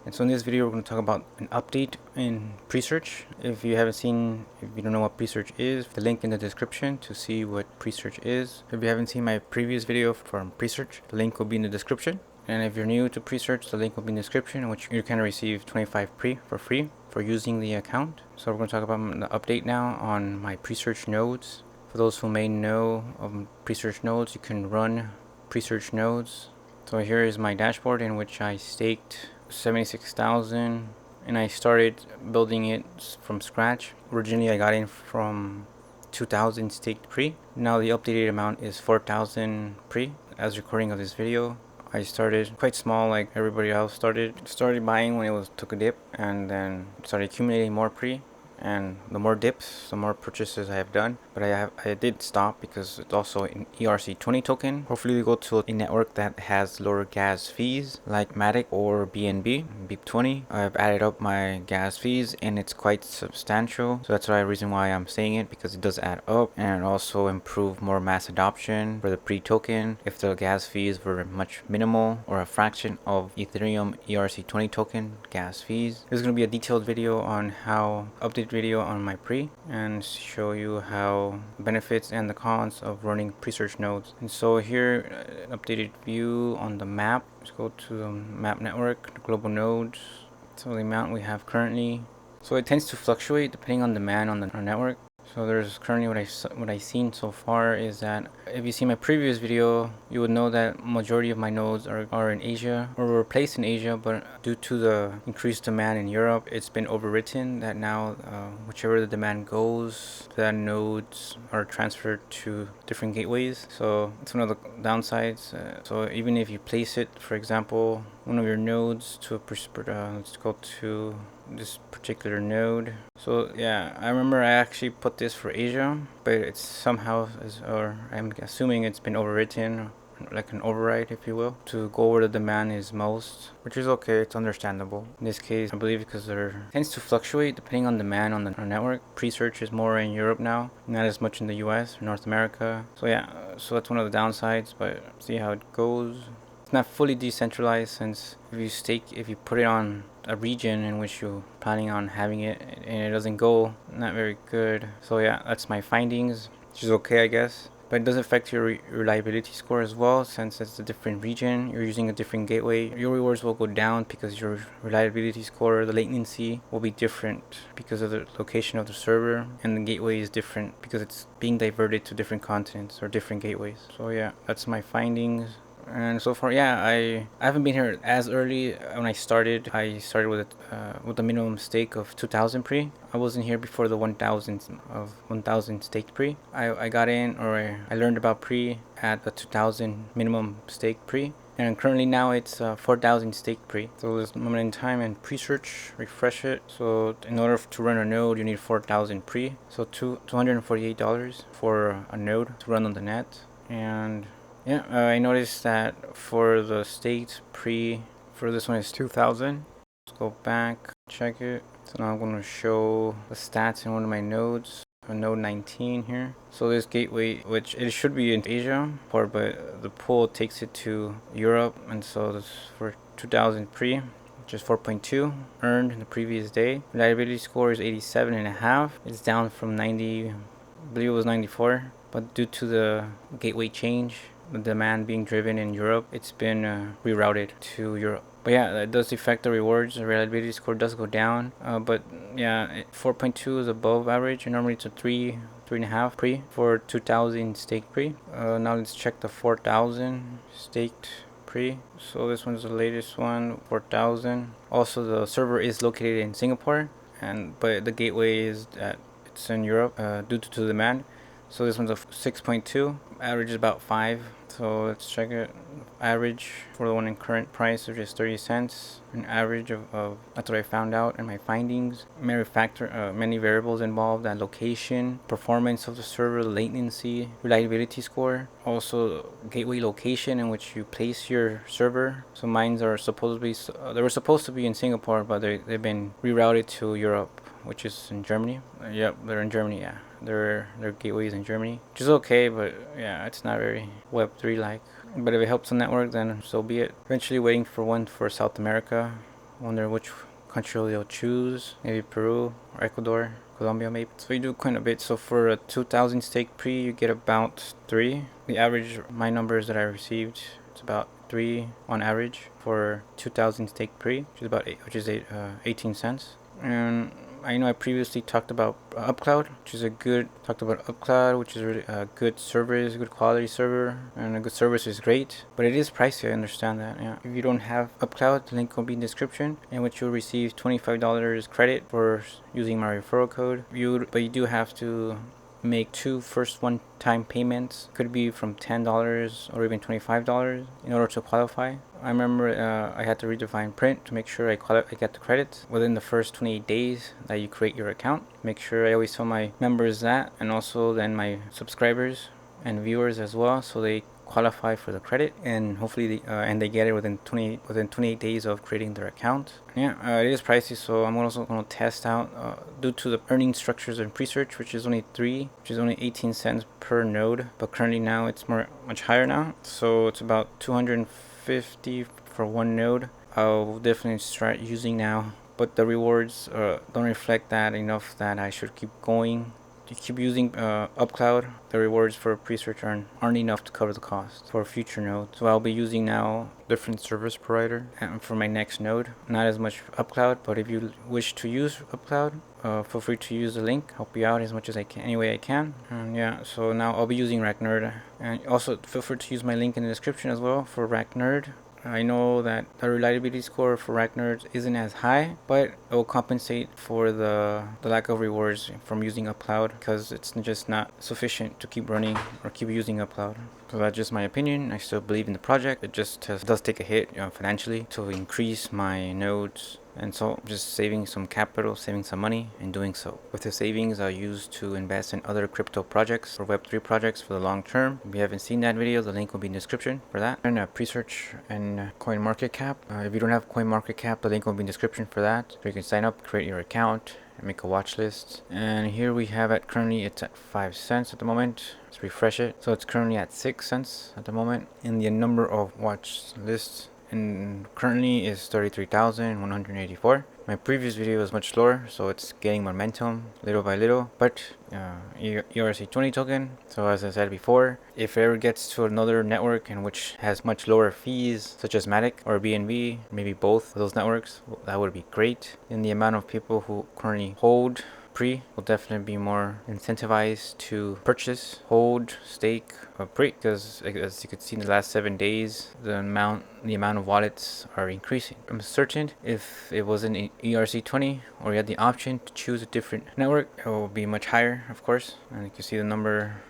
And so in this video we're going to talk about an update in Presearch. If you don't know what Presearch is, the link in the description to see what Presearch is. If you haven't seen my previous video from Presearch, the link will be in the description. And if you're new to Presearch, the link will be in the description, in which you can receive 25 for free for using the account. So we're going to talk about the update now on my Presearch nodes. For those who may know of Presearch nodes, you can run Presearch nodes. So here is my dashboard in which I staked 76,000 and I started building it from scratch. Originally I got in from 2,000 staked pre. Now the updated amount is 4,000 pre. As recording of this video, I started quite small, like everybody else started buying when it took a dip, and then started accumulating more pre. And the more dips, the more purchases I have done. But I did stop because it's also an ERC20 token. Hopefully we go to a network that has lower gas fees like Matic or BNB, BIP20. I've added up my gas fees and it's quite substantial. So that's the reason why I'm saying it, because it does add up and also improve more mass adoption for the pre-token. If the gas fees were much minimal or a fraction of Ethereum ERC20 token gas fees. There's going to be a detailed video on how video on my pre and show you how benefits and the cons of running Presearch nodes. And so here, updated view on the map. Let's go to the map network, the global nodes. So the amount we have currently. So it tends to fluctuate depending on demand on our network. So there's currently what I've seen so far is that if you see my previous video, you would know that majority of my nodes are in Asia, or were placed in Asia, but due to the increased demand in Europe, it's been overwritten that now whichever the demand goes, the nodes are transferred to different gateways. So it's one of the downsides. So even if you place it, for example, one of your nodes to let's go to this particular node. So yeah, I remember I actually put this for Asia, but it's somehow, or I'm assuming it's been overwritten, like an override if you will, to go where the demand is most, which is okay, it's understandable. In this case, I believe because it tends to fluctuate depending on demand on our network. Presearch is more in Europe now, not as much in the US or North America. So yeah, so that's one of the downsides, but see how it goes. It's not fully decentralized, since if you put it on a region in which you're planning on having it and it doesn't go, not very good. So yeah, that's my findings, which is okay, I guess. But it does affect your reliability score as well, since it's a different region, you're using a different gateway. Your rewards will go down because your reliability score, the latency, will be different because of the location of the server, and the gateway is different because it's being diverted to different continents or different gateways. So yeah, that's my findings. And so far, yeah, I haven't been here as early. When I started with a minimum stake of 2,000 pre. I wasn't here before the 1,000 staked pre. I got in, or I learned about pre at the 2,000 minimum stake pre. And currently now it's 4,000 staked pre. So this moment in time, and Presearch, refresh it. So in order to run a node, you need 4,000 pre. So $248 for a node to run on the net. And yeah, I noticed that for the staked pre, for this one is 2,000. Let's go back, check it. So now I'm going to show the stats in one of my nodes, node 19 here. So this gateway, which it should be in Asia, but the pool takes it to Europe, and so this for 2,000 pre, which is 4.2 earned in the previous day. Reliability score is 87.5. It's down from 90, I believe it was 94, but due to the gateway change, the demand being driven in Europe, it's been rerouted to Europe. But yeah, that does affect the rewards. The reliability score does go down, but yeah, 4.2 is above average, and normally it's a 3.5 pre for 2,000 staked pre. Now let's check the 4,000 staked pre. So this one's the latest one, 4,000. Also, the server is located in Singapore, but the gateway it's in Europe due to demand. So this one's a 6.2, average is about 5. So let's check it. Average for the one in current price, which is 30 cents. An average of that's what I found out in my findings. Many variables involved: that location, performance of the server, latency, reliability score, also gateway location in which you place your server. So mines are they were supposed to be in Singapore, but they've been rerouted to Europe, which is in Germany. Yep, they're in Germany. Yeah, their gateways in Germany, which is okay, but yeah, it's not very Web3 like. But if it helps the network, then so be it. Eventually waiting for one for South America, I wonder which country they'll choose. Maybe Peru or Ecuador, Colombia maybe. So you do quite a bit. So for a 2,000 stake pre, you get about 3. The average, my numbers that I received, it's about 3 on average for 2,000 stake pre, which is 18 cents. And I know I previously talked about UpCloud, which is really a good service, good quality server, and a good service is great. But it is pricey, I understand that. Yeah. If you don't have UpCloud, the link will be in the description, in which you'll receive $25 credit for using my referral code. But you do have to make 2 first one-time payments. Could be from $10 or even $25 in order to qualify. I remember I had to redefine print to make sure I get the credits within the first 28 days that you create your account. Make sure I always tell my members that, and also then my subscribers and viewers as well, so they qualify for the credit, and hopefully they get it within 28 days of creating their account. Yeah, it is pricey, so I'm also going to test out due to the earning structures in Presearch, which is only 18 cents per node, but currently now it's much higher now, so it's about 250 for one node. I'll definitely start using now, but the rewards don't reflect that enough that I should keep going. To keep using UpCloud, the rewards for Presearch aren't enough to cover the cost for future nodes. So I'll be using now different service provider for my next node. Not as much UpCloud, but if you wish to use UpCloud, feel free to use the link. Help you out as much as I can, any way I can. And yeah, so now I'll be using RackNerd, and also feel free to use my link in the description as well for RackNerd. I know that the reliability score for RackNerd isn't as high, but it will compensate for the lack of rewards from using UpCloud, because it's just not sufficient to keep running or keep using UpCloud. So that's just my opinion. I still believe in the project. It just does take a hit financially to increase my nodes. And so just saving some capital, saving some money, and doing so. With the savings, I'll use to invest in other crypto projects or Web3 projects for the long term. If you haven't seen that video, the link will be in the description for that. And Presearch and CoinMarketCap. If you don't have CoinMarketCap, the link will be in the description for that. So you can sign up, create your account, and make a watch list. And here we have it currently, it's at 5 cents at the moment. Let's refresh it. So it's currently at 6 cents at the moment. And the number of watch lists and currently is 33,184. My previous video was much lower, so it's gaining momentum little by little. But ERC20 token, so as I said before, if it ever gets to another network in which has much lower fees, such as Matic or BNB, maybe both of those networks, that would be great. And the amount of people who currently hold pre will definitely be more incentivized to purchase, hold, stake, or pre, because as you could see in the last 7 days, the amount of wallets are increasing. I'm certain if it was an ERC20 or you had the option to choose a different network, it will be much higher, of course. And you can see the number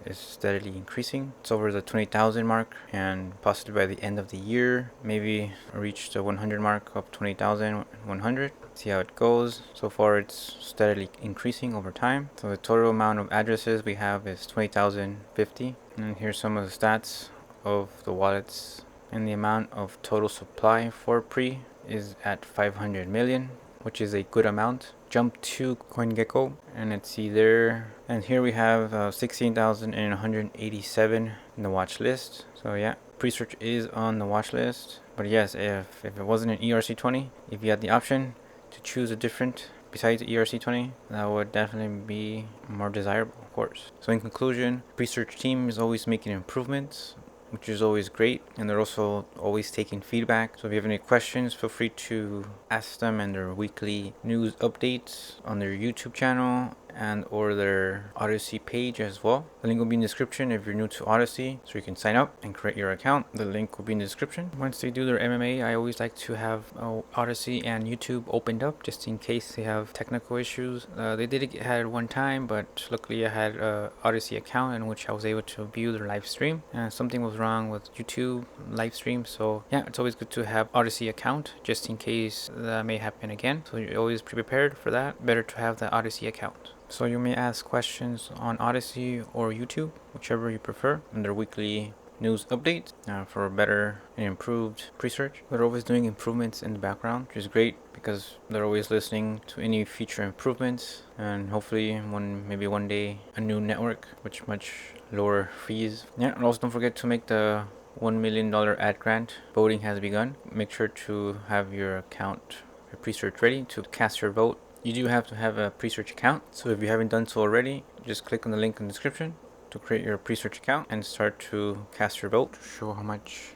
is steadily increasing. It's over the 20,000 mark, and possibly by the end of the year, maybe reach the 100 mark of 20,100. See how it goes. So far it's steadily increasing over time. So the total amount of addresses we have is 20,050. And here's some of the stats of the wallets. And the amount of total supply for pre is at 500 million, which is a good amount. Jump to CoinGecko, and let's see there. And here we have 16,187 in the watch list. So yeah, Presearch is on the watch list. But yes, if it wasn't an ERC20, if you had the option to choose a different besides ERC20, that would definitely be more desirable, of course. So in conclusion, Presearch team is always making improvements, which is always great, and they're also always taking feedback. So if you have any questions, feel free to ask them in their weekly news updates on their YouTube channel and or their Odysee page as well. The link will be in the description if you're new to Odysee, so you can sign up and create your account. The link will be in the description. Once they do their MMA, I always like to have Odysee and YouTube opened up just in case they have technical issues. They did had it one time, but luckily I had a Odysee account in which I was able to view their live stream, and something was wrong with YouTube live stream. So yeah, it's always good to have Odysee account just in case that may happen again. So you're always prepared for that. Better to have the Odysee account. So you may ask questions on Odysee or YouTube, whichever you prefer, in their weekly news updates for a better and improved Presearch. They're always doing improvements in the background, which is great because they're always listening to any future improvements, and hopefully maybe one day a new network with much lower fees. Yeah, and also don't forget to make the $1 million ad grant. Voting has begun. Make sure to have your account, your Presearch ready to cast your vote. You do have to have a Presearch account, so if you haven't done so already, just click on the link in the description to create your Presearch account and start to cast your vote. Show how much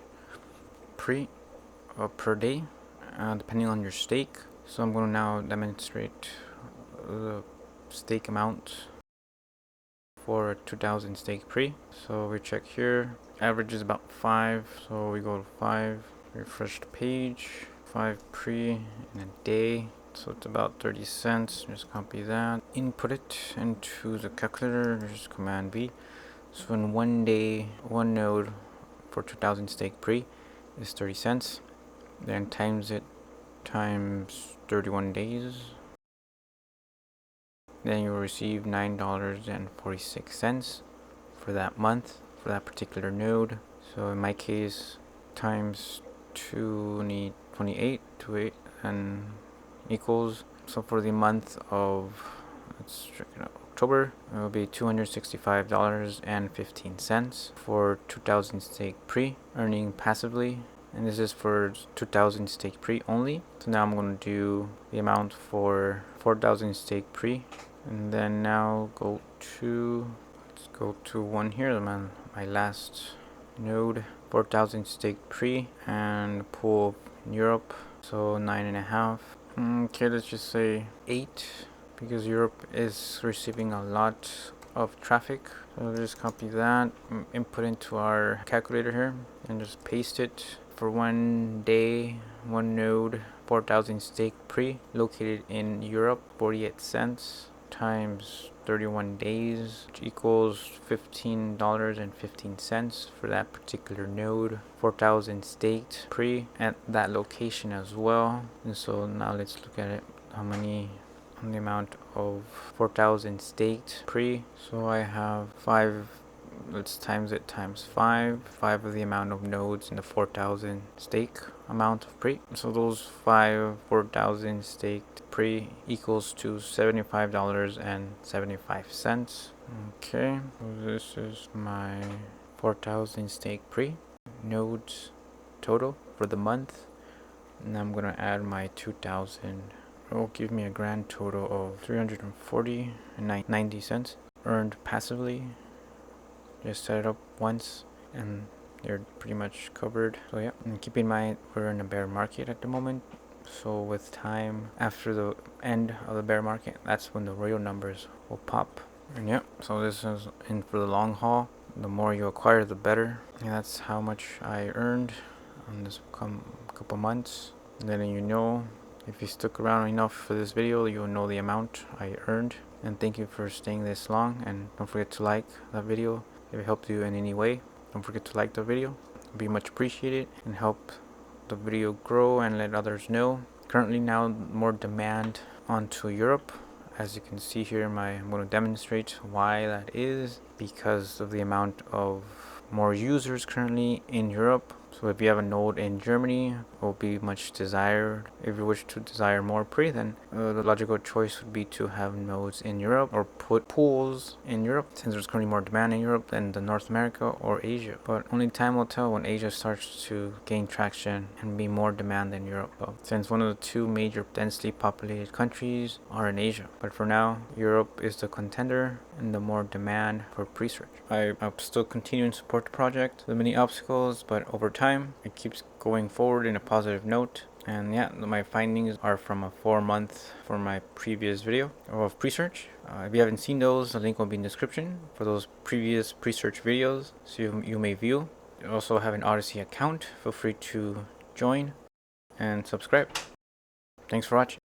per day, depending on your stake. So I'm going to now demonstrate the stake amount for 2000 stake pre. So we check here, average is about 5, so we go to 5, refresh the page, 5 pre in a day, so it's about 30 cents. Just copy that, input it into the calculator, just command V. So in 1 day, one node for 2000 stake pre is 30 cents, then times it times 31 days, then you'll receive $9.46 for that month for that particular node. So in my case, times 28 and equals, so for the month of, let's check it out, October, it will be $265.15 for 2000 stake pre, earning passively. And this is for 2000 stake pre only. So now I'm going to do the amount for 4000 stake pre, and then now let's go to one here, my last node, 4000 stake pre, and pool in Europe, so 9.5. Okay, let's just say 8, because Europe is receiving a lot of traffic. So we'll just copy that, input into our calculator here, and just paste it. For 1 day, one node, 4000 stake pre, located in Europe, 48 cents times 31 days, which equals $15.15 for that particular node, 4000 staked pre at that location as well. And so now let's look at it, on the amount of 4000 staked pre. So I have 5, let's times it times 5 of the amount of nodes in the 4000 stake amount of pre. So those 4000 staked pre equals to $75.75. Okay, so this is my 4000 stake pre nodes total for the month, and I'm gonna add my 2000. It will give me a grand total of $340.90 earned passively. Just set it up once and they're pretty much covered. So yeah, and keep in mind we're in a bear market at the moment, so with time after the end of the bear market, that's when the real numbers will pop. And yeah, so this is in for the long haul. The more you acquire, the better. And that's how much I earned on this couple months. And then if you stuck around enough for this video, you'll know the amount I earned. And thank you for staying this long, and don't forget to like that video if it helped you in any way. Don't forget to like the video, it'd be much appreciated, and help the video grow and let others know. Currently now more demand onto Europe. As you can see here, I'm going to demonstrate why that is, because of the amount of more users currently in Europe. So if you have a node in Germany, it will be much desired. If you wish to desire more pre, then the logical choice would be to have nodes in Europe or put pools in Europe, since there's currently more demand in Europe than the North America or Asia. But only time will tell when Asia starts to gain traction and be more demand than Europe, since one of the two major densely populated countries are in Asia. But for now, Europe is the contender and the more demand for Presearch. I'm still continuing to support the project. There are many obstacles, but over time it keeps going forward in a positive note. And yeah, my findings are from a 4-month for my previous video of Presearch. If you haven't seen those, the link will be in the description for those previous Presearch videos, so you may view. You also have an Odysee account. Feel free to join and subscribe. Thanks for watching.